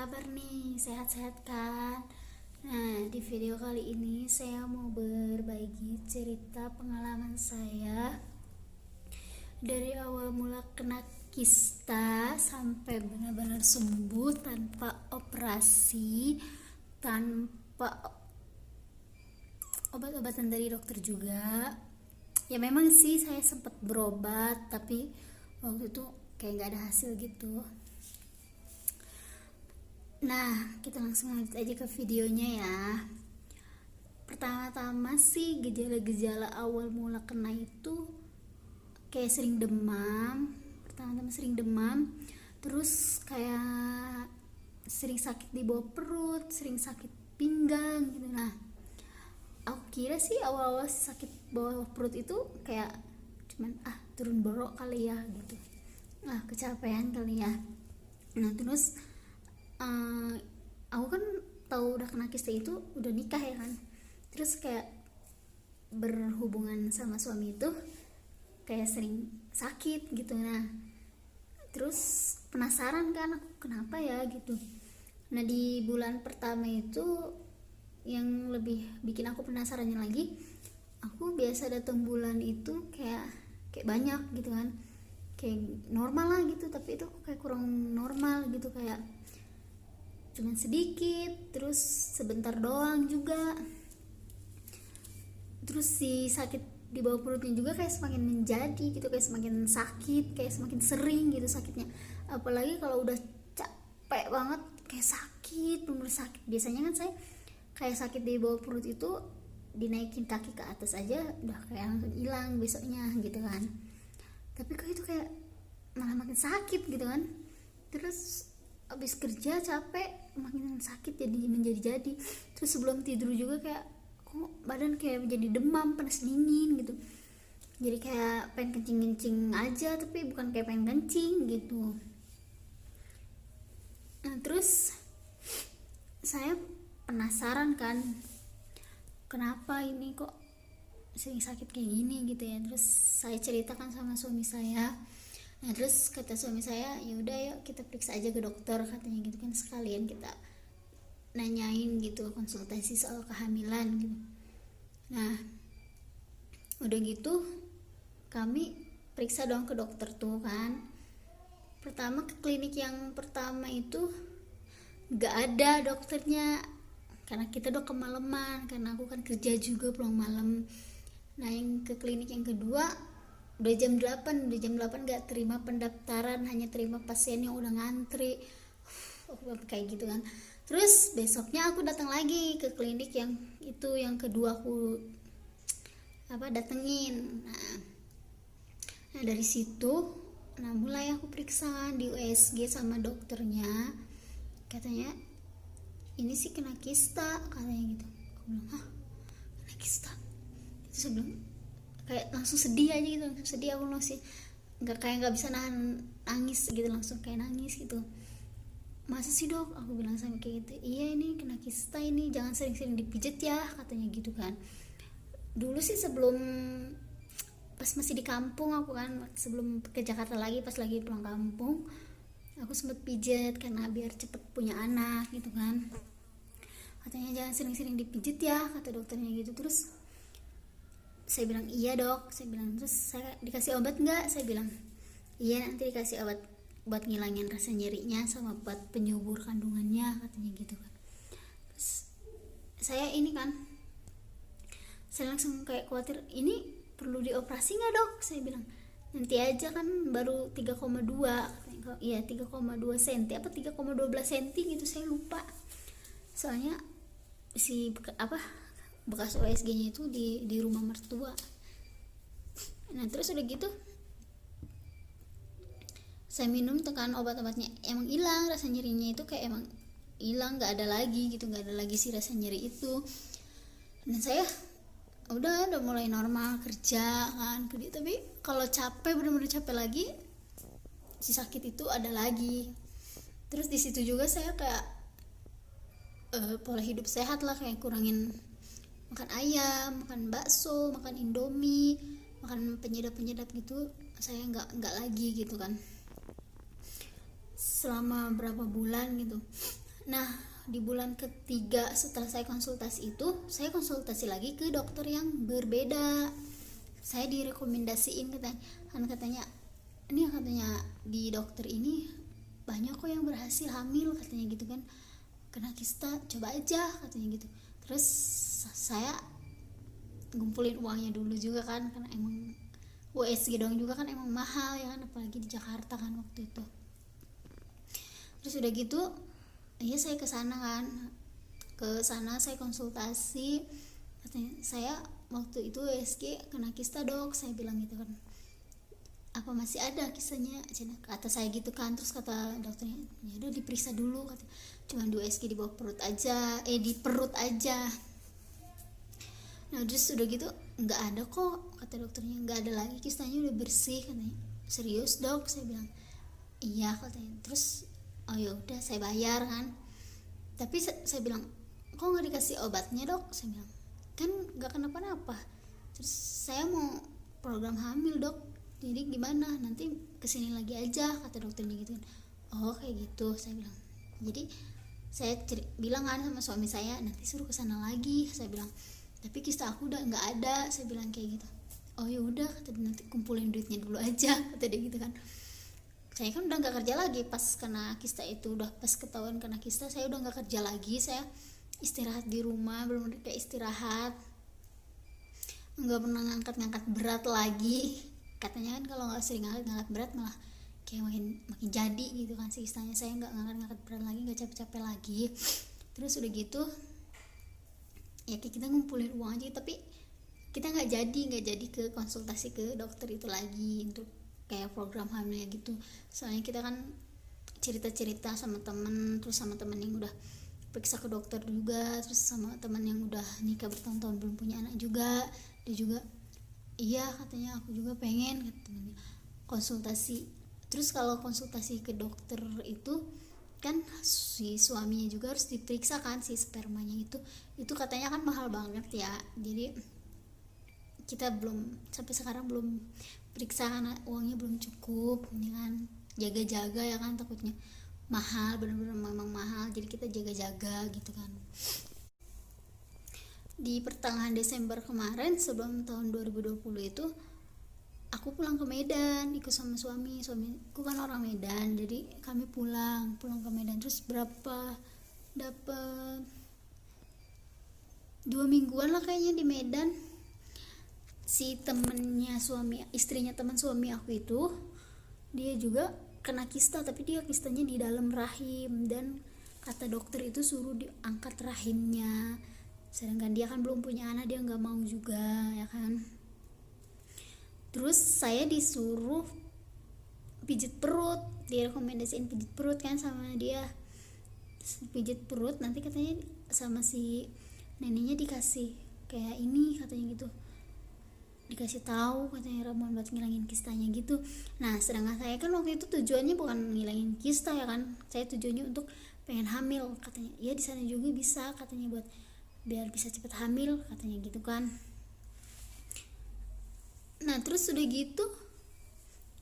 kabar nih? Sehat-sehat kan? Nah, di video kali ini saya mau berbagi cerita pengalaman saya dari awal mula kena kista sampai benar-benar sembuh tanpa operasi, tanpa obat-obatan dari dokter juga. Ya memang sih saya sempat berobat, tapi waktu itu kayak nggak ada hasil gitu. Nah, kita langsung lanjut aja ke videonya ya. Pertama-tama sih gejala-gejala awal mula kena itu kayak sering demam. Pertama-tama sering demam, terus kayak sering sakit di bawah perut, sering sakit pinggang gitu. Nah, aku kira sih awal-awal sakit bawah perut itu kayak cuman turun borok kali ya gitu. Kecapean kali ya. Nah, terus aku kan tahu udah kena kista itu udah nikah ya kan, terus kayak berhubungan sama suami itu kayak sering sakit gitu. Nah, terus penasaran kan aku kenapa ya gitu. Nah, di bulan pertama itu yang lebih bikin aku penasarannya lagi, aku biasa datang bulan itu kayak banyak gitu kan, kayak normal lah gitu, tapi itu kayak kurang normal gitu, kayak cuman sedikit, terus sebentar doang juga. Terus si sakit di bawah perutnya juga kayak semakin menjadi gitu, kayak semakin sakit, kayak semakin sering gitu sakitnya. Apalagi kalau udah capek banget kayak sakit, bener sakit. Biasanya kan saya kayak sakit di bawah perut itu dinaikin kaki ke atas aja udah kayak langsung hilang besoknya gitu kan. Tapi kok itu kayak malah makin sakit gitu kan. Terus abis kerja capek makin sakit menjadi. Terus sebelum tidur juga kayak kok badan kayak menjadi demam, panas dingin gitu, jadi kayak pengen kencing aja tapi bukan kayak pengen kencing gitu. Nah, terus saya penasaran kan kenapa ini kok sering sakit kayak gini gitu ya. Terus saya ceritakan sama suami saya. Nah, terus kata suami saya, ya udah yuk kita periksa aja ke dokter katanya gitu kan, sekalian kita nanyain gitu, konsultasi soal kehamilan gitu. Nah, udah gitu kami periksa dong ke dokter tuh kan. Pertama ke klinik yang pertama itu nggak ada dokternya, karena kita udah kemalaman, karena aku kan kerja juga pulang malam. Nah, yang ke klinik yang kedua udah jam 8 gak terima pendaftaran, hanya terima pasien yang udah ngantri. Kayak gitu kan. Terus besoknya aku datang lagi ke klinik yang itu, yang kedua aku datengin. Nah, dari situ mulai aku periksa di USG sama dokternya. Katanya ini sih kena kista katanya gitu. Aku bilang, kena kista? Itu sebelum kayak langsung sedih aja gitu, langsung sedih aku, langsung nggak bisa nahan nangis gitu, langsung kayak nangis gitu. Masa sih dok, aku bilang sama kayak gitu. Iya, ini kena kista, ini jangan sering-sering dipijit ya katanya gitu kan. Dulu sih sebelum pas masih di kampung aku kan, sebelum ke Jakarta lagi, pas lagi pulang kampung aku sempet pijat karena biar cepet punya anak gitu kan. Katanya jangan sering-sering dipijit ya kata dokternya gitu. Terus saya bilang iya dok, saya bilang. Terus saya dikasih obat nggak, saya bilang iya, nanti dikasih obat buat ngilangin rasa nyerinya sama buat penyubur kandungannya katanya gitu kan. Terus saya ini kan, saya langsung kayak khawatir, ini perlu dioperasi nggak dok, saya bilang. Nanti aja kan baru 3,2 katanya. Iya 3,2 cm apa 3,12 cm gitu, saya lupa. Soalnya si bekas OSG-nya itu di rumah mertua. Nah, terus udah gitu saya minum tekan obat-obatnya, emang hilang rasa nyerinya itu, kayak emang hilang, nggak ada lagi gitu, nggak ada lagi si rasa nyeri itu. Dan saya udah mulai normal kerja kan, tapi kalau capek, benar-benar capek lagi, si sakit itu ada lagi. Terus di situ juga saya kayak pola hidup sehat lah, kayak kurangin makan ayam, makan bakso, makan indomie, makan penyedap gitu. Saya nggak lagi gitu kan selama berapa bulan gitu. Nah, di bulan ketiga setelah saya konsultasi itu, saya konsultasi lagi ke dokter yang berbeda. Saya direkomendasiin katanya ini katanya di dokter ini banyak kok yang berhasil hamil katanya gitu kan, kena kista coba aja katanya gitu. Terus saya ngumpulin uangnya dulu juga kan, karena emang USG doang juga kan emang mahal ya kan, apalagi di Jakarta kan waktu itu. Terus udah gitu iya saya ke sana kan, ke sana saya konsultasi, katanya saya waktu itu USG kena kista dok, saya bilang gitu kan, apa masih ada kistanya, kata saya gitu kan. Terus kata dokternya ya udah diperiksa dulu, kata cuman di USG di bawah perut aja, di perut aja. Nah terus udah gitu nggak ada kok, kata dokternya, nggak ada lagi kistanya, udah bersih katanya. Serius dok, saya bilang iya katanya. Terus oh ya udah saya bayar kan, tapi saya bilang kok nggak dikasih obatnya dok, saya bilang kan nggak kenapa-napa. Terus saya mau program hamil dok, jadi gimana nanti kesini lagi aja, kata dokternya gitu kan. Oh kayak gitu, saya bilang. Jadi saya bilang kan sama suami saya nanti suruh kesana lagi, saya bilang tapi kista aku udah nggak ada, saya bilang kayak gitu. Oh ya udah, kata dia, nanti kumpulin duitnya dulu aja, kata dia gitu kan. Saya kan udah nggak kerja lagi pas kena kista itu, udah pas ketahuan kena kista saya udah nggak kerja lagi, saya istirahat di rumah, belum kayak istirahat, nggak pernah ngangkat berat lagi. Katanya kan kalau nggak sering ngangkat berat malah kayak makin jadi gitu kan sih kistanya. Saya nggak ngangkat berat lagi, nggak capek-capek lagi. Terus udah gitu ya kita ngumpulin uang aja, tapi kita nggak jadi ke konsultasi ke dokter itu lagi untuk kayak program hamilnya gitu. Soalnya kita kan cerita sama temen, terus sama temen yang udah periksa ke dokter juga, terus sama teman yang udah nikah bertahun-tahun belum punya anak juga, dia juga iya katanya aku juga pengen katanya konsultasi. Terus kalau konsultasi ke dokter itu kan si suaminya juga harus diperiksa kan si spermanya itu katanya kan mahal banget ya. Jadi kita belum sampai sekarang belum periksa karena uangnya belum cukup ya kan, jaga-jaga ya kan, takutnya mahal, bener-bener memang mahal, jadi kita jaga-jaga gitu kan. Di pertengahan Desember kemarin sebelum tahun 2020 itu aku pulang ke Medan ikut sama suamiku kan orang Medan, jadi kami pulang ke Medan. Terus dapat 2 mingguan lah kayaknya di Medan. Si istrinya teman suami aku itu dia juga kena kista, tapi dia kistanya di dalam rahim, dan kata dokter itu suruh diangkat rahimnya, sedangkan dia kan belum punya anak, dia nggak mau juga ya kan. Terus saya disuruh pijit perut, direkomendasiin pijit perut kan sama dia, pijit perut nanti katanya sama si neneknya dikasih kayak ini katanya gitu, dikasih tahu katanya ramuan buat ngilangin kistanya gitu. Nah sedangkan saya kan waktu itu tujuannya bukan ngilangin kista ya kan, saya tujuannya untuk pengen hamil katanya. Ya di sana juga bisa katanya buat biar bisa cepet hamil katanya gitu kan. Nah terus udah gitu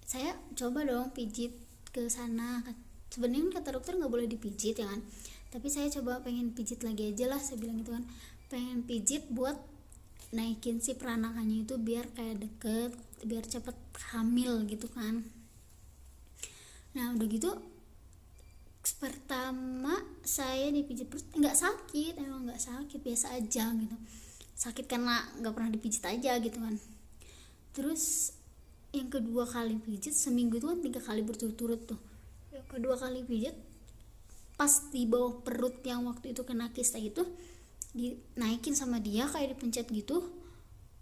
saya coba dong pijit ke sana. Sebenarnya kata dokter nggak boleh dipijit ya kan, tapi saya coba pengen pijit lagi aja lah, saya bilang gitu kan, pengen pijit buat naikin si peranakannya itu biar kayak deket, biar cepet hamil gitu kan. Nah udah gitu pertama saya dipijit perut nggak sakit, emang nggak sakit, biasa aja gitu. Sakit karena nggak pernah dipijit aja gitu kan. Terus yang kedua kali pijit seminggu itu kan 3 kali berturut-turut tuh. Yang kedua kali pijit pas di bawah perut yang waktu itu kena kista itu dinaikin sama dia kayak dipencet gitu,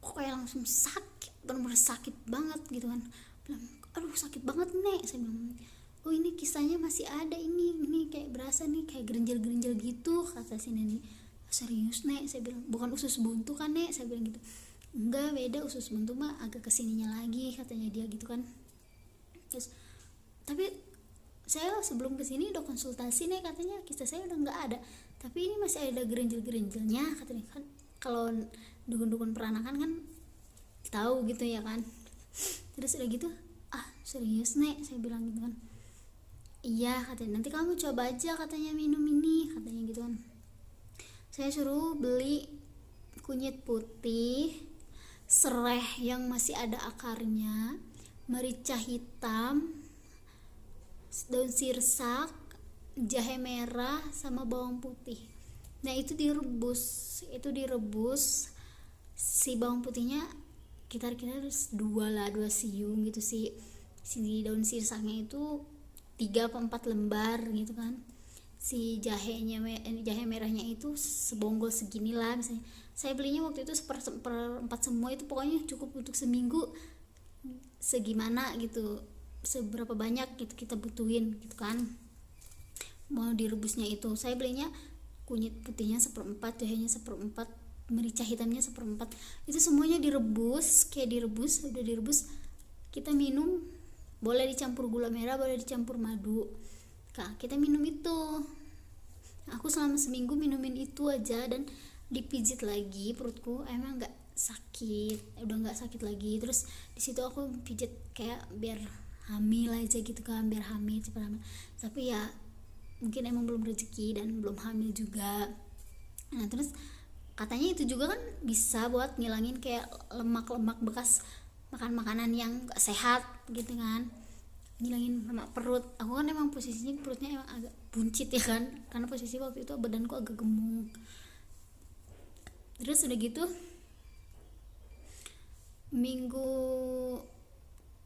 kok kayak langsung sakit, bener-bener sakit banget gitu kan. Bilang aduh sakit banget nek, saya bilang oh ini kistanya masih ada, ini kayak berasa nih kayak gerinjel-gerinjel gitu, kata si nenek. Serius nek, saya bilang bukan usus buntu kan nek, saya bilang gitu. Enggak, beda, usus buntu mah agak kesininya lagi katanya dia gitu kan. Terus tapi saya sebelum kesini udah konsultasi nih, katanya kista saya udah nggak ada, tapi ini masih ada gerinjel-gerinjelnya katanya kan. Kalau dukun-dukun peranakan kan tahu gitu ya kan. Terus udah gitu serius nek, saya bilang gitu kan. iya katanya, nanti kamu coba aja katanya minum ini katanya gitu kan. Saya suruh beli kunyit putih, sereh yang masih ada akarnya, merica hitam, daun sirsak, jahe merah, sama bawang putih. Nah itu direbus si bawang putihnya kita harus dua siung gitu sih. Si daun sirsaknya itu 3 atau 4 lembar gitu kan. Si jahe merahnya itu sebonggol segini lah misalnya. Saya belinya waktu itu seperempat semua, itu pokoknya cukup untuk seminggu segimana gitu, seberapa banyak gitu kita butuhin gitu kan mau direbusnya. Itu saya belinya kunyit putihnya seperempat, jahenya seperempat, merica hitamnya seperempat, itu semuanya direbus. Udah direbus kita minum, boleh dicampur gula merah, boleh dicampur madu. Kita minum itu. Aku selama seminggu minumin itu aja, dan dipijit lagi perutku, emang nggak sakit, udah nggak sakit lagi. Terus di situ aku pijit kayak biar hamil aja gitu kan, biar hamil cepat hamil. Tapi ya mungkin emang belum rezeki dan belum hamil juga. Nah terus katanya itu juga kan bisa buat ngilangin kayak lemak-lemak bekas makan makanan yang gak sehat gitu kan, ngilangin lemak perut. Aku kan emang posisinya perutnya emang agak buncit ya kan, karena posisi waktu itu badanku agak gemuk. Terus udah gitu minggu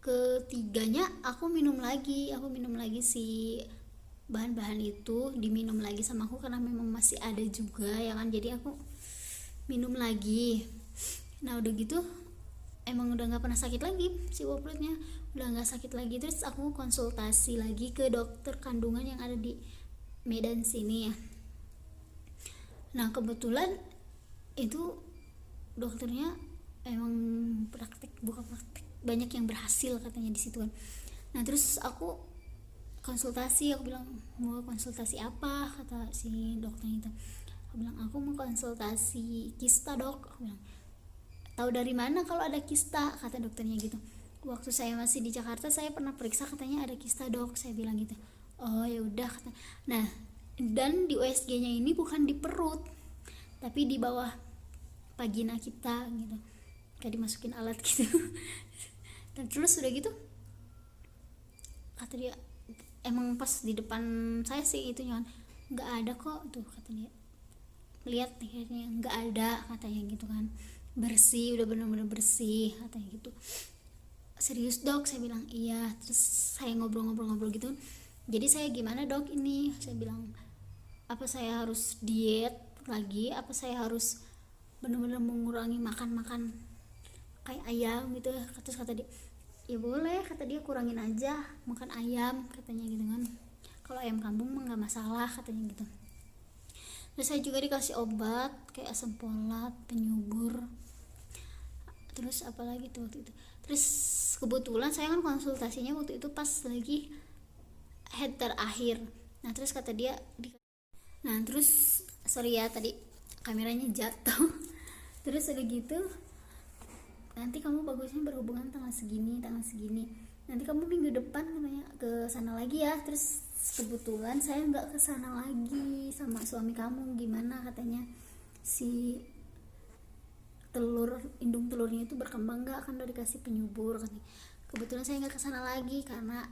ketiganya aku minum lagi si bahan-bahan itu, diminum lagi sama aku karena memang masih ada juga ya kan, jadi aku minum lagi. Nah udah gitu emang udah nggak pernah sakit lagi si perutnya, udah nggak sakit lagi. Terus aku konsultasi lagi ke dokter kandungan yang ada di Medan sini ya. Nah kebetulan itu dokternya emang buka praktek banyak yang berhasil katanya di situ kan. Nah terus aku konsultasi, aku bilang mau konsultasi apa, kata si dokternya itu. Aku bilang aku mau konsultasi kista dok. Aku bilang tahu dari mana kalau ada kista, kata dokternya gitu. Waktu saya masih di Jakarta saya pernah periksa, katanya ada kista dok, saya bilang gitu. Oh ya udah kata. Nah dan di USG-nya ini bukan di perut tapi di bawah vagina kita gitu, kayak dimasukin alat gitu. Dan terus udah gitu kata dia, emang pas di depan saya sih itu nyaman, nggak ada kok tuh kata dia, lihat nih kayaknya nggak ada katanya gitu kan, bersih, udah benar-benar bersih katanya gitu. Serius dok, saya bilang iya. Terus saya ngobrol-ngobrol gitu, jadi saya gimana dok ini, saya bilang apa saya harus diet lagi, apa saya harus benar-benar mengurangi makan kayak ayam gitu. Terus kata dia ya boleh, kata dia kurangin aja makan ayam katanya gitu kan, kalau ayam kampung mah nggak masalah katanya gitu. Terus saya juga dikasih obat kayak asam folat, penyubur, terus apalagi tuh waktu itu. Terus kebetulan saya kan konsultasinya waktu itu pas lagi head terakhir. Nah terus kata dia nah terus sorry ya tadi kameranya jatuh. Terus udah gitu nanti kamu bagusnya berhubungan tanggal segini, nanti kamu minggu depan katanya ke sana lagi ya. Terus kebetulan saya nggak ke sana lagi sama suami kamu, gimana katanya si indung telurnya itu berkembang nggak, kan udah dikasih penyubur katanya. Kebetulan saya nggak ke sana lagi karena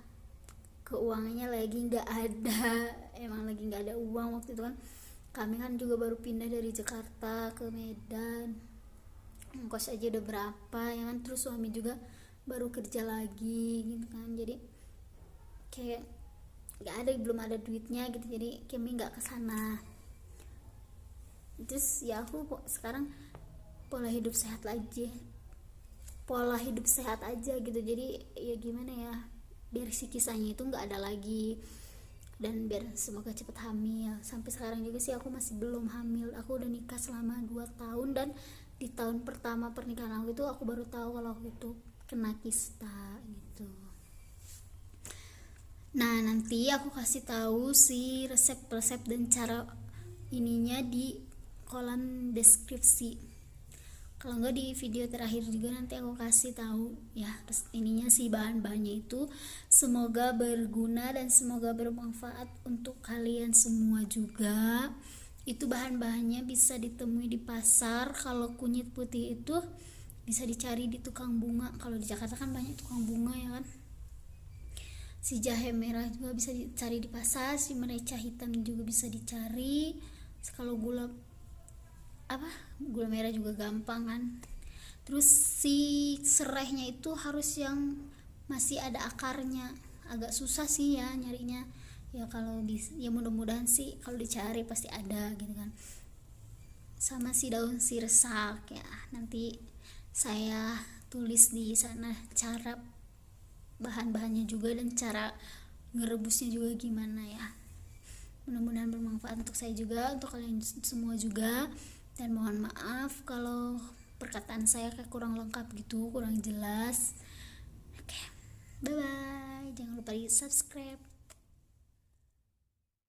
keuangannya lagi nggak ada, emang lagi nggak ada uang waktu itu kan. Kami kan juga baru pindah dari Jakarta ke Medan, ongkos aja udah berapa ya kan, terus suami juga baru kerja lagi gitu kan, jadi kayak belum ada duitnya gitu, jadi kami nggak kesana. Terus ya aku sekarang pola hidup sehat aja gitu, jadi ya gimana ya, biar si kisahnya itu nggak ada lagi dan biar semoga cepet hamil. Sampai sekarang juga sih aku masih belum hamil, aku udah nikah selama 2 tahun dan di tahun pertama pernikahan aku itu aku baru tahu kalau aku itu kena kista gitu. Nah nanti aku kasih tahu si resep dan cara ininya di kolom deskripsi. Kalau enggak di video terakhir juga nanti aku kasih tahu ya ininya sih bahan-bahannya itu. Semoga berguna dan semoga bermanfaat untuk kalian semua juga. Itu bahan-bahannya bisa ditemui di pasar. Kalau kunyit putih itu bisa dicari di tukang bunga. Kalau di Jakarta kan banyak tukang bunga ya kan. Si jahe merah juga bisa dicari di pasar, si merica hitam juga bisa dicari. Kalau gula merah juga gampang kan. Terus si serainya itu harus yang masih ada akarnya, agak susah sih ya nyarinya ya. Kalau ya mudah-mudahan sih kalau dicari pasti ada gitu kan. Sama si daun sirsak ya, nanti saya tulis di sana cara bahan-bahannya juga dan cara ngerebusnya juga gimana ya. Mudah-mudahan bermanfaat untuk saya juga, untuk kalian semua juga. Dan mohon maaf kalau perkataan saya kayak kurang lengkap gitu, kurang jelas. Oke, bye bye, jangan lupa di subscribe.